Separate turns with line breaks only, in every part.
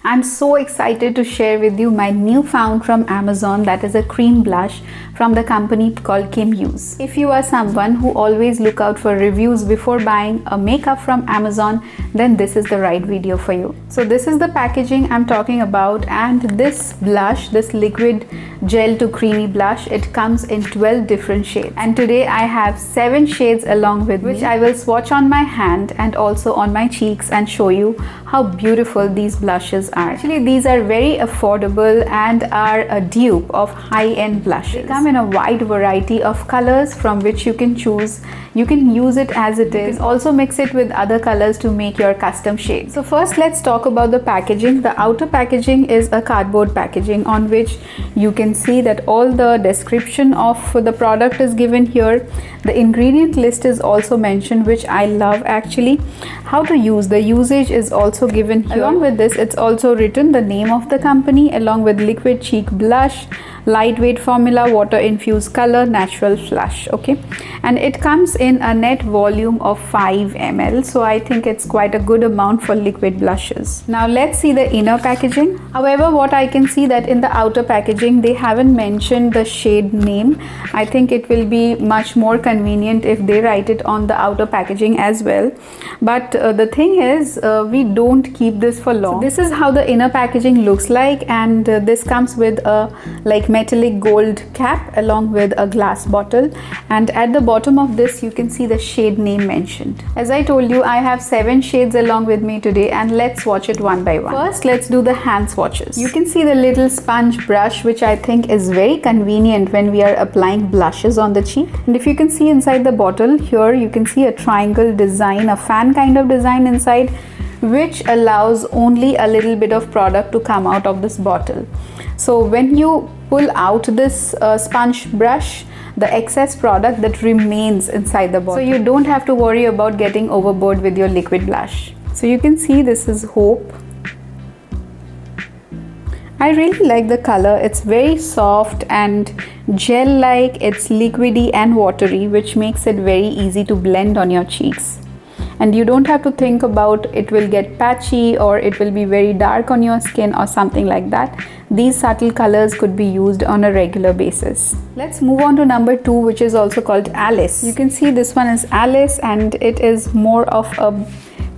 I'm so excited to share with you my new found from Amazon, that is a cream blush from the company called KIMUSE. If you are someone who always look out for reviews before buying a makeup from Amazon, then this is the right video for you. So this is the packaging I'm talking about, and this blush, this liquid gel to creamy blush, it comes in 12 different shades. And today I have 7 shades along with which I will swatch on my hand and also on my cheeks and show you how beautiful these blushes are. Actually, these are very affordable and are a dupe of high-end blushes. They come in a wide variety of colors from which you can choose. You can use it as it is. Also mix it with other colors to make your custom shade. So first let's talk about the packaging. The outer packaging is a cardboard packaging on which you can see that all the description of the product is given here. The ingredient list is also mentioned, which I love actually. How to use, the usage is also given here. Along with this, it's also written the name of the company along with liquid cheek blush, lightweight formula, water infused color, natural flush. Okay, and it comes in a net volume of 5 ml, so I think it's quite a good amount for liquid blushes. Now let's see the inner packaging. However, what I can see that in the outer packaging they haven't mentioned the shade name. I think it will be much more convenient if they write it on the outer packaging as well, but the thing is we don't keep this for long. So this is how the inner packaging looks like, and this comes with a like metallic gold cap along with a glass bottle, and at the bottom of this you can see the shade name mentioned. As I told you, I have 7 shades along with me today, and let's swatch it one by one. First, let's do the hand swatches. You can see the little sponge brush, which I think is very convenient when we are applying blushes on the cheek. And if you can see inside the bottle here, you can see a triangle design, a fan kind of design inside, which allows only a little bit of product to come out of this bottle. So when you pull out this sponge brush, the excess product that remains inside the bottle. So you don't have to worry about getting overboard with your liquid blush. So you can see this is Hope. I really like the color. It's very soft and gel-like. It's liquidy and watery, which makes it very easy to blend on your cheeks. And you don't have to think about it will get patchy or it will be very dark on your skin or something like that. These subtle colors could be used on a regular basis. Let's move on to number 2, which is also called Alice. You can see this one is Alice, and it is more of a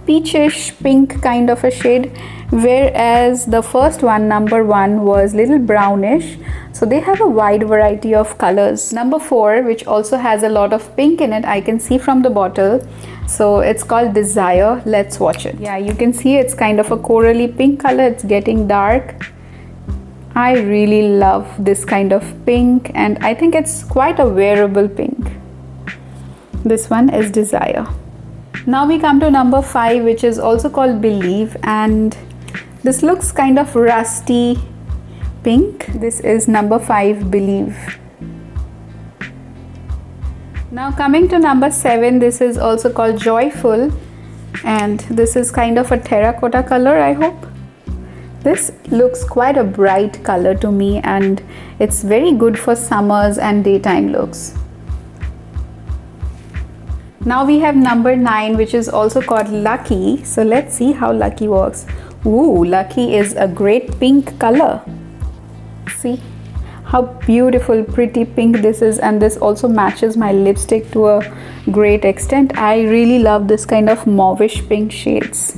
peachish pink kind of a shade, whereas the first one, number 1, was little brownish. So they have a wide variety of colors. Number 4, which also has a lot of pink in it, I can see from the bottle. So it's called Desire. Let's watch it. Yeah, you can see it's kind of a corally pink color. It's getting dark. I really love this kind of pink, and I think it's quite a wearable pink. This one is Desire. Now we come to number 5, which is also called Believe, and this looks kind of rusty pink. This is number 5, Believe. Now coming to number 7, this is also called Joyful, and this is kind of a terracotta color, I hope. This looks quite a bright color to me, and it's very good for summers and daytime looks. Now we have number 9, which is also called Lucky. So let's see how Lucky works. Ooh, Lucky is a great pink color. See how beautiful, pretty pink this is, and this also matches my lipstick to a great extent. I really love this kind of mauvish pink shades.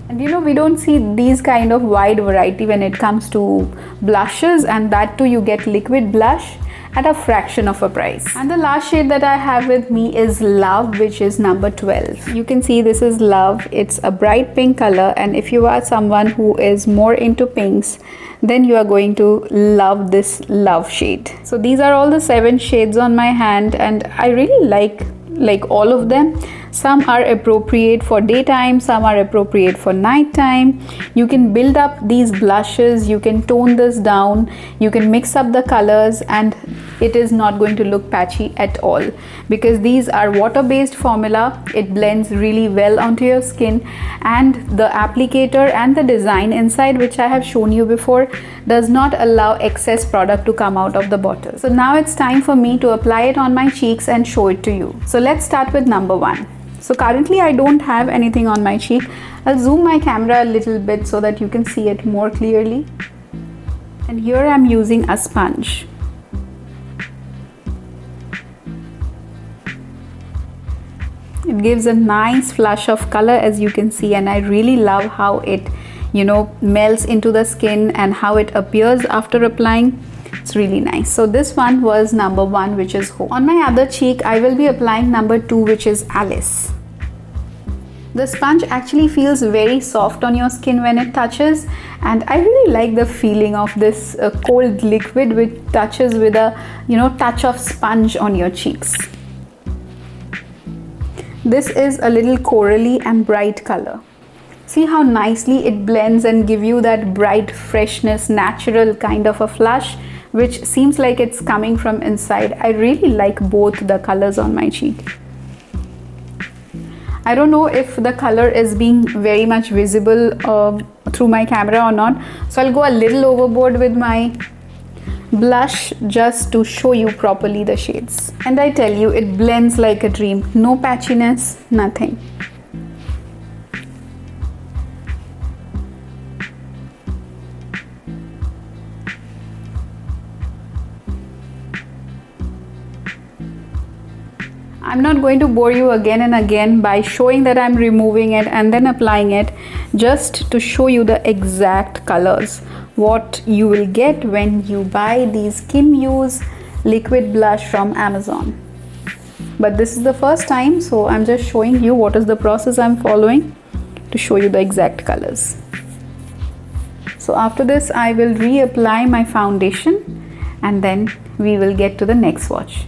And you know, we don't see these kind of wide variety when it comes to blushes, and that too you get liquid blush at a fraction of a price. And the last shade that I have with me is Love, which is number 12. You can see this is Love. It's a bright pink color, and if you are someone who is more into pinks, then you are going to love this Love shade. So these are all the 7 shades on my hand, and I really like all of them. Some are appropriate for daytime, some are appropriate for nighttime. You can build up these blushes, you can tone this down, you can mix up the colors, and it is not going to look patchy at all, because these are water-based formula. It blends really well onto your skin, and the applicator and the design inside, which I have shown you before, does not allow excess product to come out of the bottle. So now it's time for me to apply it on my cheeks and show it to you. So let's start with number 1. So currently I don't have anything on my cheek. I'll zoom my camera a little bit so that you can see it more clearly. And here I'm using a sponge. It gives a nice flush of color, as you can see, and I really love how it, melts into the skin and how it appears after applying. It's really nice. So this one was number 1, which is Home. On my other cheek, I will be applying number 2, which is Alice. The sponge actually feels very soft on your skin when it touches, and I really like the feeling of this cold liquid which touches with a touch of sponge on your cheeks. This is a little corally and bright color. See how nicely it blends and give you that bright freshness, natural kind of a flush, which seems like it's coming from inside. I really like both the colors on my cheek. I don't know if the color is being very much visible through my camera or not, so I'll go a little overboard with my blush just to show you properly the shades. And I tell you, it blends like a dream. No patchiness, nothing. I'm not going to bore you again and again by showing that I'm removing it and then applying it, just to show you the exact colors, what you will get when you buy these KIMUSE liquid blush from Amazon. But this is the first time, so I'm just showing you what is the process I'm following to show you the exact colors. So after this, I will reapply my foundation and then we will get to the next swatch.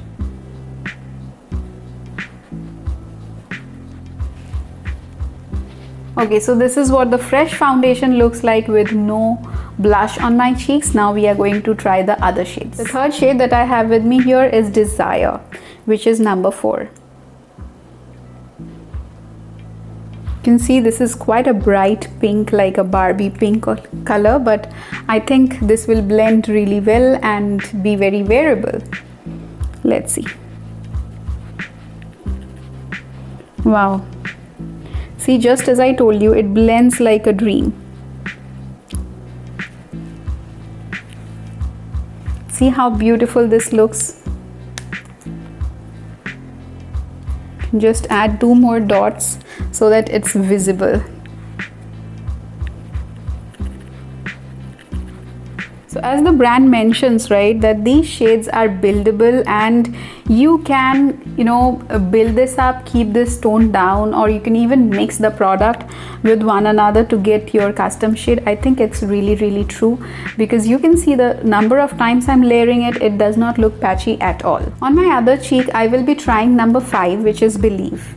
Okay, so this is what the fresh foundation looks like with no blush on my cheeks. Now we are going to try the other shades. The third shade that I have with me here is Desire, which is number 4. You can see this is quite a bright pink, like a Barbie pink color, but I think this will blend really well and be very wearable. Let's see. Wow. See, just as I told you, it blends like a dream. See how beautiful this looks. Just add 2 more dots so that it's visible. So as the brand mentions, right, that these shades are buildable and you can, build this up, keep this toned down, or you can even mix the product with one another to get your custom shade. I think it's really, really true, because you can see the number of times I'm layering it, it does not look patchy at all. On my other cheek, I will be trying number 5, which is Believe.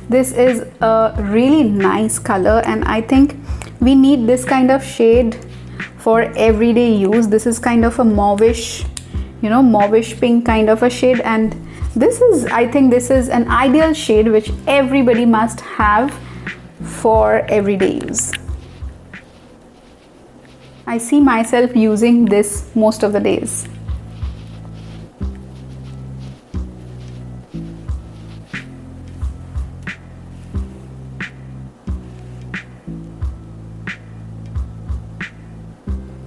This is a really nice color, and I think we need this kind of shade for everyday use. This is kind of a mauvish, mauvish pink kind of a shade, and I think this is an ideal shade which everybody must have for everyday use. I see myself using this most of the days.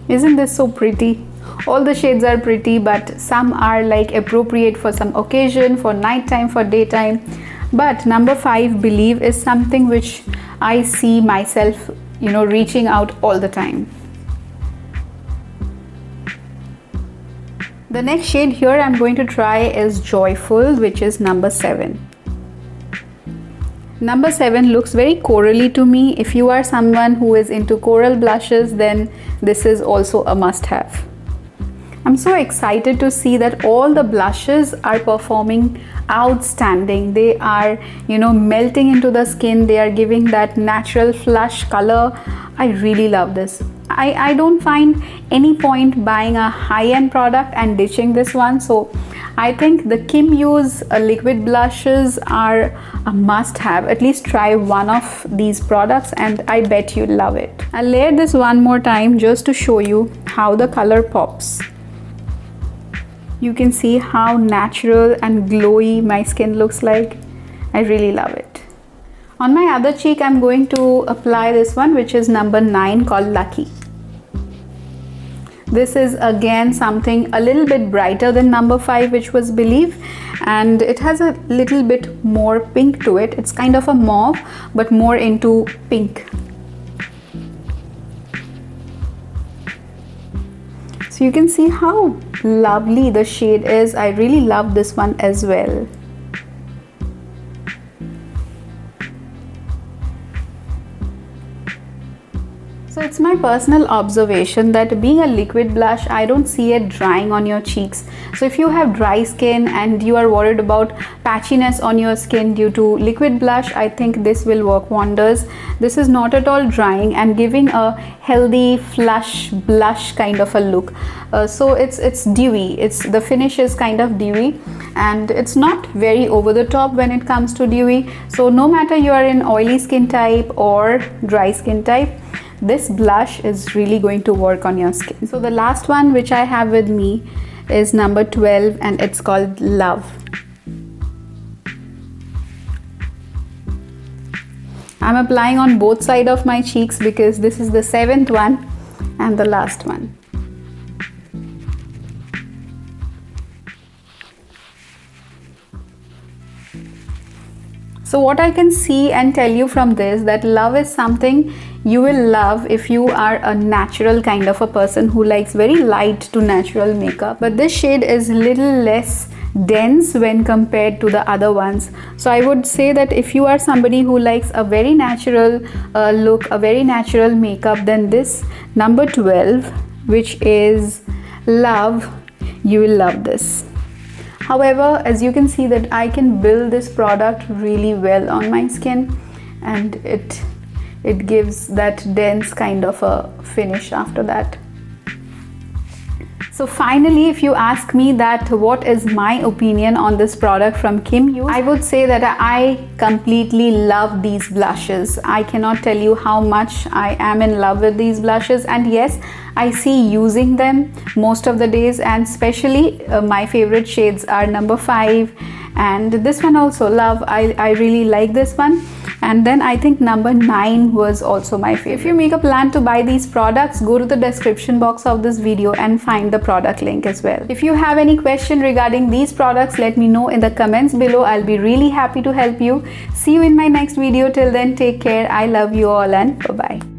Isn't this so pretty? All the shades are pretty, but some are like appropriate for some occasion, for nighttime, for daytime. But number 5, Believe, is something which I see myself, reaching out all the time. The next shade here I'm going to try is Joyful, which is number 7. Number 7 looks very corally to me. If you are someone who is into coral blushes, then this is also a must-have. I'm so excited to see that all the blushes are performing outstanding. They are, melting into the skin. They are giving that natural flush color. I really love this. I don't find any point buying a high-end product and ditching this one. So I think the KIMUSE liquid blushes are a must-have. At least try one of these products and I bet you'll love it. I'll layer this one more time just to show you how the color pops. You can see how natural and glowy my skin looks like. I really love it. On my other cheek, I'm going to apply this one, which is number 9, called Lucky. This is again something a little bit brighter than number 5, which was Believe, and it has a little bit more pink to it. It's kind of a mauve, but more into pink. So you can see how lovely the shade is. I really love this one as well. So it's my personal observation that being a liquid blush, I don't see it drying on your cheeks. So if you have dry skin and you are worried about patchiness on your skin due to liquid blush, I think this will work wonders. This is not at all drying and giving a healthy flush blush kind of a look. So it's dewy. The finish is kind of dewy, and it's not very over the top when it comes to dewy. So no matter you are in oily skin type or dry skin type, this blush is really going to work on your skin. So the last one which I have with me is number 12, and it's called Love. I'm applying on both sides of my cheeks because this is the 7th one and the last one. So what I can see and tell you from this, that Love is something you will love if you are a natural kind of a person who likes very light to natural makeup. But this shade is little less dense when compared to the other ones. So I would say that if you are somebody who likes a very natural look, a very natural makeup, then this number 12, which is Love, you will love this. However, as you can see that I can build this product really well on my skin, and it gives that dense kind of a finish after that. So finally, if you ask me that what is my opinion on this product from KIMUSE, I would say that I completely love these blushes. I cannot tell you how much I am in love with these blushes, and yes, I see using them most of the days, and especially my favorite shades are number 5 and this one also, Love. I really like this one. And then I think number 9 was also my favorite. If you make a plan to buy these products, go to the description box of this video and find the product link as well. If you have any question regarding these products, let me know in the comments below. I'll be really happy to help you. See you in my next video. Till then, take care. I love you all, and bye-bye.